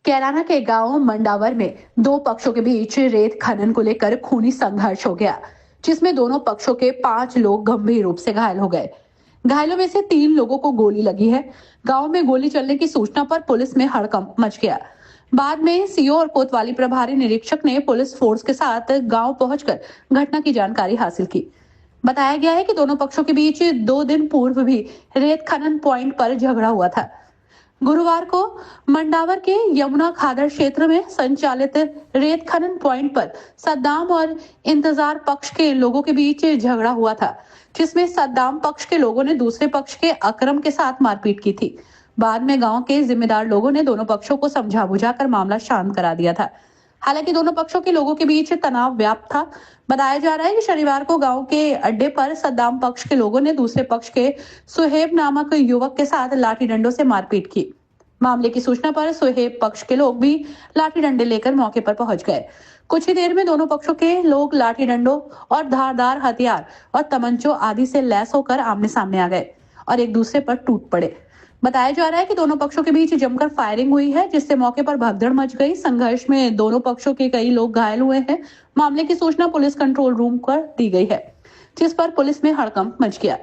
कैराना के गांव मंडावर में दो पक्षों के बीच रेत खनन को लेकर खूनी संघर्ष हो गया, जिसमें दोनों पक्षों के 5 लोग गंभीर रूप से घायल हो गए। घायलों में से 3 लोगों को गोली लगी है। गांव में गोली चलने की सूचना पर पुलिस में हड़कंप मच गया। बाद में सीओ और कोतवाली प्रभारी निरीक्षक ने पुलिस फोर्स के साथ गांव पहुंचकर घटना की जानकारी हासिल की। बताया गया है कि दोनों पक्षों के बीच 2 दिन पूर्व भी रेत खनन पॉइंट पर झगड़ा हुआ था। गुरुवार को मंडावर के यमुना खादर क्षेत्र में संचालित रेत खनन पॉइंट पर सद्दाम और इंतजार पक्ष के लोगों के बीच झगड़ा हुआ था, जिसमें सद्दाम पक्ष के लोगों ने दूसरे पक्ष के अकरम के साथ मारपीट की थी। बाद में गांव के जिम्मेदार लोगों ने दोनों पक्षों को समझा बुझाकर मामला शांत करा दिया था। हालांकि दोनों पक्षों के लोगों के बीच तनाव व्याप्त था। बताया जा रहा है कि शनिवार को गांव के अड्डे पर सद्दाम पक्ष के लोगों ने दूसरे पक्ष के सुहेब नामक युवक के साथ लाठी डंडों से मारपीट की। मामले की सूचना पर सुहेब पक्ष के लोग भी लाठी डंडे लेकर मौके पर पहुंच गए। कुछ ही देर में दोनों पक्षों के लोग लाठी डंडों और धारदार हथियार और तमंचों आदि से लैस होकर आमने सामने आ गए और एक दूसरे पर टूट पड़े। बताया जा रहा है कि दोनों पक्षों के बीच जमकर फायरिंग हुई है, जिससे मौके पर भगदड़ मच गई। संघर्ष में दोनों पक्षों के कई लोग घायल हुए हैं। मामले की सूचना पुलिस कंट्रोल रूम पर दी गई है, जिस पर पुलिस में हड़कंप मच गया।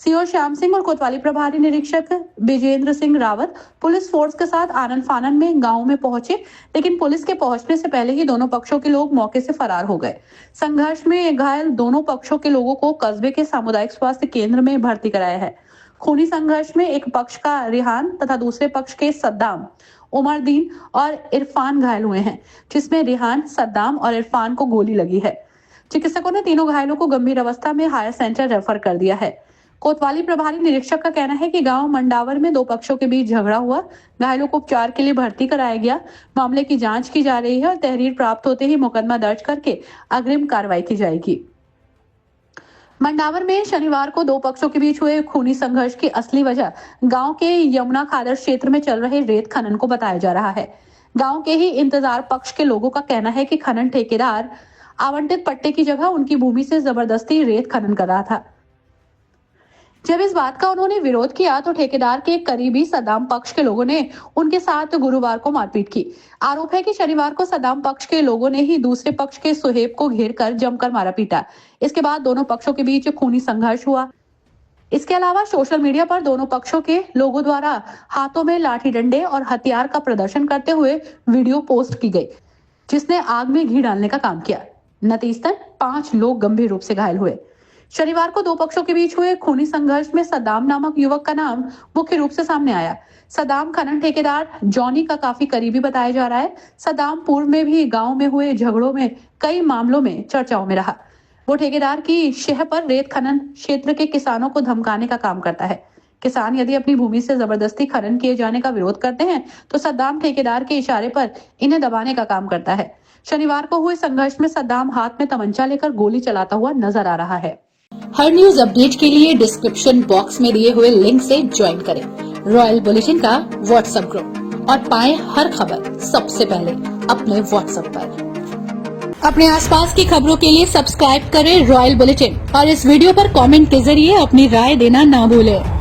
सीओ श्याम सिंह और कोतवाली प्रभारी निरीक्षक विजेंद्र सिंह रावत पुलिस फोर्स के साथ आनन फानन में गांव में पहुंचे, लेकिन पुलिस के पहुंचने से पहले ही दोनों पक्षों के लोग मौके से फरार हो गए। संघर्ष में घायल दोनों पक्षों के लोगों को कस्बे के सामुदायिक स्वास्थ्य केंद्र में भर्ती कराया है। खूनी संघर्ष में एक पक्ष का रिहान तथा दूसरे पक्ष के सद्दाम, उमरदीन और इरफान घायल हुए हैं, जिसमें रिहान, सद्दाम और इरफान को गोली लगी है। चिकित्सकों ने तीनों घायलों को गंभीर अवस्था में हायर सेंटर रेफर कर दिया है। कोतवाली प्रभारी निरीक्षक का कहना है कि गांव मंडावर में 2 पक्षों के बीच झगड़ा हुआ। घायलों को उपचार के लिए भर्ती कराया गया। मामले की जांच की जा रही है और तहरीर प्राप्त होते ही मुकदमा दर्ज करके अग्रिम कार्रवाई की जाएगी। मंडावर में शनिवार को 2 पक्षों के बीच हुए खूनी संघर्ष की असली वजह गांव के यमुना खादर क्षेत्र में चल रहे रेत खनन को बताया जा रहा है। गांव के ही इंतजार पक्ष के लोगों का कहना है कि खनन ठेकेदार आवंटित पट्टे की जगह उनकी भूमि से जबरदस्ती रेत खनन कर रहा था। जब इस बात का उन्होंने विरोध किया तो ठेकेदार के करीबी सद्दाम पक्ष के लोगों ने उनके साथ गुरुवार को मारपीट की। आरोप है कि शनिवार को सद्दाम पक्ष के लोगों ने ही दूसरे पक्ष के सुहेब को घेरकर जमकर मारा पीटा। इसके बाद दोनों पक्षों के बीच खूनी संघर्ष हुआ। इसके अलावा सोशल मीडिया पर दोनों पक्षों के लोगों द्वारा हाथों में लाठी डंडे और हथियार का प्रदर्शन करते हुए वीडियो पोस्ट की गई, जिसने आग में घी डालने का काम किया। नतीजतन 5 लोग गंभीर रूप से घायल हुए। शनिवार को 2 पक्षों के बीच हुए खूनी संघर्ष में सद्दाम नामक युवक का नाम मुख्य रूप से सामने आया। सद्दाम खनन ठेकेदार जॉनी का काफी करीबी बताया जा रहा है। सद्दाम पूर्व में भी गांव में हुए झगड़ों में कई मामलों में चर्चाओं में रहा। वो ठेकेदार की शह पर रेत खनन क्षेत्र के किसानों को धमकाने का काम करता है। किसान यदि अपनी भूमि से जबरदस्ती खनन किए जाने का विरोध करते हैं तो सद्दाम ठेकेदार के इशारे पर इन्हें दबाने का काम करता है। शनिवार को हुए संघर्ष में सद्दाम हाथ में तमंचा लेकर गोली चलाता हुआ नजर आ रहा है। हर न्यूज अपडेट के लिए डिस्क्रिप्शन बॉक्स में दिए हुए लिंक से ज्वाइन करें रॉयल बुलेटिन का व्हाट्सएप ग्रुप और पाएं हर खबर सबसे पहले अपने व्हाट्सएप पर। अपने आसपास की खबरों के लिए सब्सक्राइब करें रॉयल बुलेटिन और इस वीडियो पर कमेंट के जरिए अपनी राय देना ना भूलें।